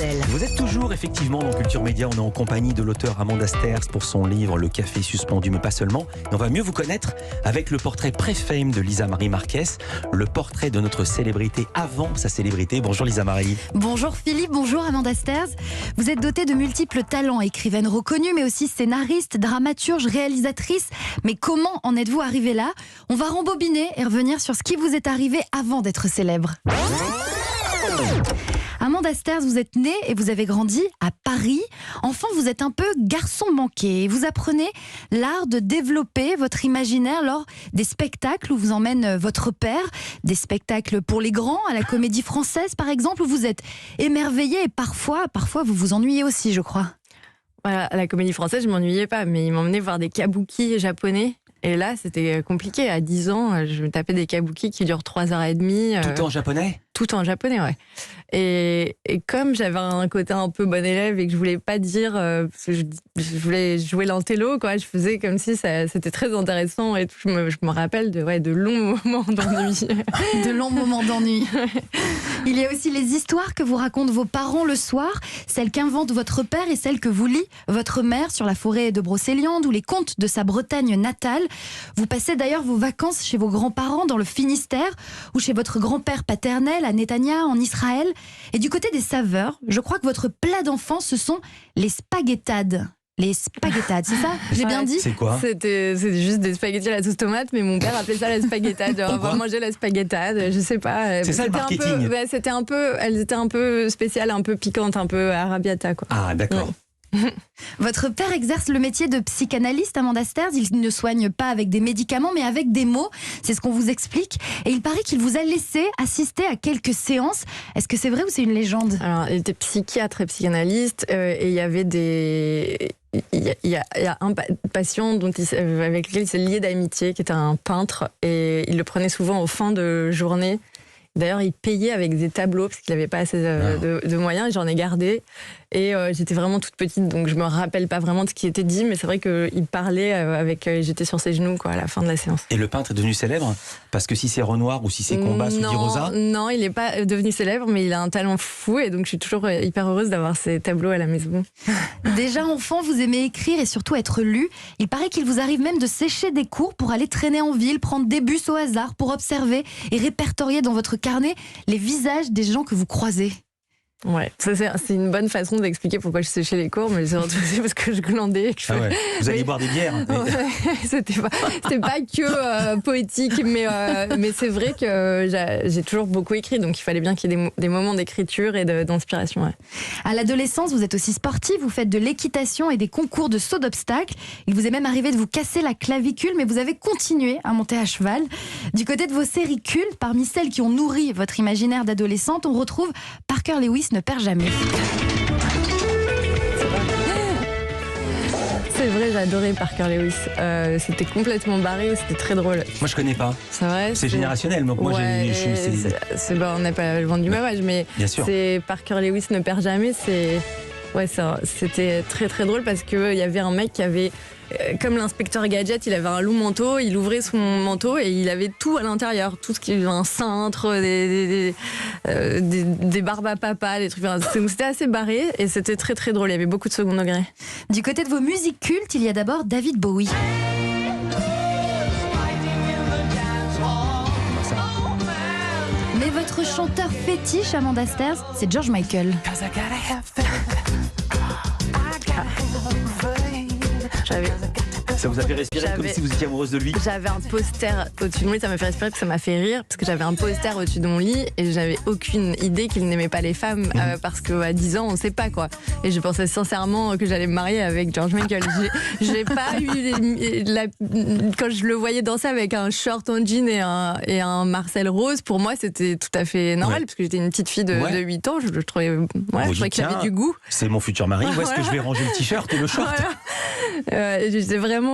Armandel. Vous êtes toujours effectivement dans Culture Média. On est en compagnie de l'auteur Amanda Sterz pour son livre Le café suspendu, mais pas seulement. Et on va mieux vous connaître avec le portrait pré-fame de Lisa Marie Marquez, le portrait de notre célébrité avant sa célébrité. Bonjour Lisa Marie. Bonjour Philippe, bonjour Amanda Sterz. Vous êtes dotée de multiples talents, écrivaine reconnue, mais aussi scénariste, dramaturge, réalisatrice. Mais comment en êtes-vous arrivée là? On va rembobiner et revenir sur ce qui vous est arrivé avant d'être célèbre. Amanda Sterz, vous êtes née et vous avez grandi à Paris. Enfant, vous êtes un peu garçon manqué. Vous apprenez l'art de développer votre imaginaire lors des spectacles où vous emmène votre père. Des spectacles pour les grands, à la Comédie Française par exemple, où vous êtes émerveillé et parfois vous vous ennuyez aussi, je crois. Voilà, à la Comédie Française, je m'ennuyais pas, mais il m'emmenait voir des kabuki japonais. Et là, c'était compliqué. À 10 ans, je me tapais des kabuki qui durent 3h30. Tout en japonais? Tout en japonais, ouais. Et comme j'avais un côté un peu bon élève et que je voulais pas dire, parce que je voulais jouer l'intello, quoi, je faisais comme si c'était très intéressant et tout. Je me rappelle de longs moments d'ennui. De longs moments d'ennui. Il y a aussi les histoires que vous racontent vos parents le soir, celles qu'invente votre père et celles que vous lit votre mère sur la forêt de Brocéliande ou les contes de sa Bretagne natale. Vous passez d'ailleurs vos vacances chez vos grands-parents dans le Finistère ou chez votre grand-père paternel à Netanya en Israël. Et du côté des saveurs, je crois que votre plat d'enfance, ce sont les spaghettades. Les spaghettades, c'est ça? J'ai bien dit? C'est quoi? C'était juste des spaghettis à la sauce tomate, mais mon père appelait ça la spaghettade. On va manger la spaghettade, je sais pas. C'est ça le marketing? Elles étaient un peu spéciales, un peu piquantes, un peu arrabbiata, quoi. Ah, d'accord. Ouais. Votre père exerce le métier de psychanalyste, Amanda Sterz. Il ne soigne pas avec des médicaments, mais avec des mots. C'est ce qu'on vous explique. Et il paraît qu'il vous a laissé assister à quelques séances. Est-ce que c'est vrai ou c'est une légende? Alors, il était psychiatre et psychanalyste, et il y avait Il y a un patient avec lequel il s'est lié d'amitié, qui était un peintre, et il le prenait souvent en fin de journée. D'ailleurs, il payait avec des tableaux parce qu'il n'avait pas assez de moyens, et j'en ai gardé. Et j'étais vraiment toute petite, donc je me rappelle pas vraiment de ce qui était dit, mais c'est vrai qu'il parlait j'étais sur ses genoux, quoi, à la fin de la séance. Et le peintre est devenu célèbre? Parce que si c'est Renoir ou si c'est Combas ou Di Rosa? Non, il n'est pas devenu célèbre, mais il a un talent fou, et donc je suis toujours hyper heureuse d'avoir ces tableaux à la maison. Déjà enfant, vous aimez écrire et surtout être lu. Il paraît qu'il vous arrive même de sécher des cours pour aller traîner en ville, prendre des bus au hasard pour observer et répertorier dans votre carnet les visages des gens que vous croisez. Ouais, ça c'est une bonne façon d'expliquer pourquoi je séchais les cours, mais c'est surtout parce que je glandais. Et que Ah ouais. Vous alliez boire des bières? C'était pas que poétique, mais c'est vrai que j'ai toujours beaucoup écrit, donc il fallait bien qu'il y ait des moments d'écriture et d'inspiration. Ouais. À l'adolescence, vous êtes aussi sportif, vous faites de l'équitation et des concours de saut d'obstacles. Il vous est même arrivé de vous casser la clavicule, mais vous avez continué à monter à cheval. Du côté de vos séries cultes, parmi celles qui ont nourri votre imaginaire d'adolescente, on retrouve Parker Lewis ne perd jamais. C'est vrai, j'adorais Parker Lewis. C'était complètement barré, c'était très drôle. Moi, je connais pas. C'est vrai. C'est générationnel. Donc moi, ouais, on n'a pas le vent du même âge, mais c'est Parker Lewis ne perd jamais. C'était très très drôle parce qu'il y avait un mec qui avait, comme l'inspecteur Gadget, il avait un long manteau, il ouvrait son manteau et il avait tout à l'intérieur, tout ce qui est un cintre, des barbes à papa, des trucs. C'était assez barré et c'était très très drôle. Il y avait beaucoup de second degré. Du côté de vos musiques cultes, il y a d'abord David Bowie. Mais votre chanteur fétiche, Amanda Sterz, c'est George Michael. Ça vous a fait respirer comme si vous étiez amoureuse de lui? J'avais un poster au-dessus de mon lit, ça m'a fait respirer parce que ça m'a fait rire, parce que j'avais un poster au-dessus de mon lit et j'avais aucune idée qu'il n'aimait pas les femmes, parce qu'à 10 ans, on sait pas quoi. Et je pensais sincèrement que j'allais me marier avec George Michael. J'ai pas eu quand je le voyais danser avec un short en jean et un Marcel rose, pour moi c'était tout à fait normal, parce que j'étais une petite fille de 8 ans, je trouvais qu'il avait du goût. C'est mon futur mari, où est-ce que je vais ranger le t-shirt et le short? J'étais vraiment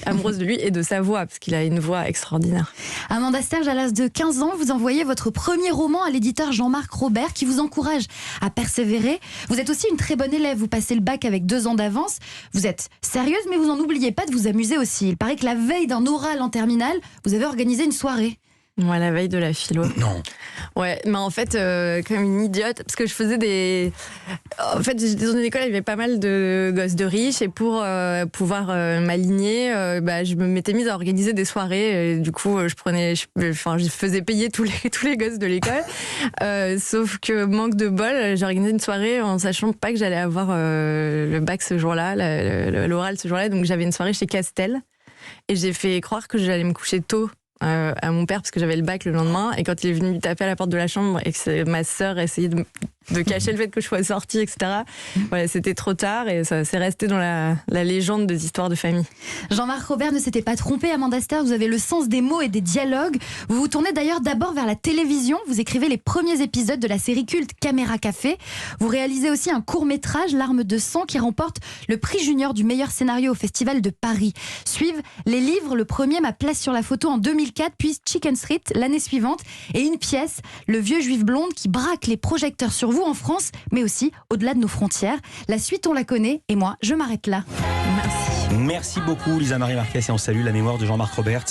amoureuse de lui et de sa voix, parce qu'il a une voix extraordinaire. Amanda Sterz, à l'âge de 15 ans, vous envoyez votre premier roman à l'éditeur Jean-Marc Robert, qui vous encourage à persévérer. Vous êtes aussi une très bonne élève, vous passez le bac avec 2 ans d'avance. Vous êtes sérieuse, mais vous n'en oubliez pas de vous amuser aussi. Il paraît que la veille d'un oral en terminale, vous avez organisé une soirée. Moi, la veille de la philo. Non. Ouais, mais en fait, comme une idiote, parce que je faisais des... En fait, j'étais dans une école, il y avait pas mal de gosses de riches, et pour pouvoir m'aligner, je me m'étais mise à organiser des soirées. Et du coup, je faisais payer tous les gosses de l'école. Sauf que, manque de bol, j'ai organisé une soirée en sachant pas que j'allais avoir le bac ce jour-là, l'oral ce jour-là. Donc, j'avais une soirée chez Castel, et j'ai fait croire que j'allais me coucher tôt à mon père parce que j'avais le bac le lendemain, et quand il est venu taper à la porte de la chambre et que ma sœur essayait de cacher le fait que je sois sortie, etc. Voilà, c'était trop tard et ça c'est resté dans la légende des histoires de famille. Jean-Marc Robert ne s'était pas trompé, Amanda Ster, vous avez le sens des mots et des dialogues. Vous vous tournez d'ailleurs d'abord vers la télévision, vous écrivez les premiers épisodes de la série culte Caméra Café. Vous réalisez aussi un court-métrage, Larmes de sang, qui remporte le prix junior du meilleur scénario au Festival de Paris. Suivent les livres, le premier, Ma place sur la photo en 2004, puis Chicken Street l'année suivante, et une pièce, Le vieux juif blonde, qui braque les projecteurs sur vous en France, mais aussi au-delà de nos frontières. La suite, on la connaît, et moi, je m'arrête là. Merci. Merci beaucoup Lisa Marie Marquez, et on salue la mémoire de Jean-Marc Robert.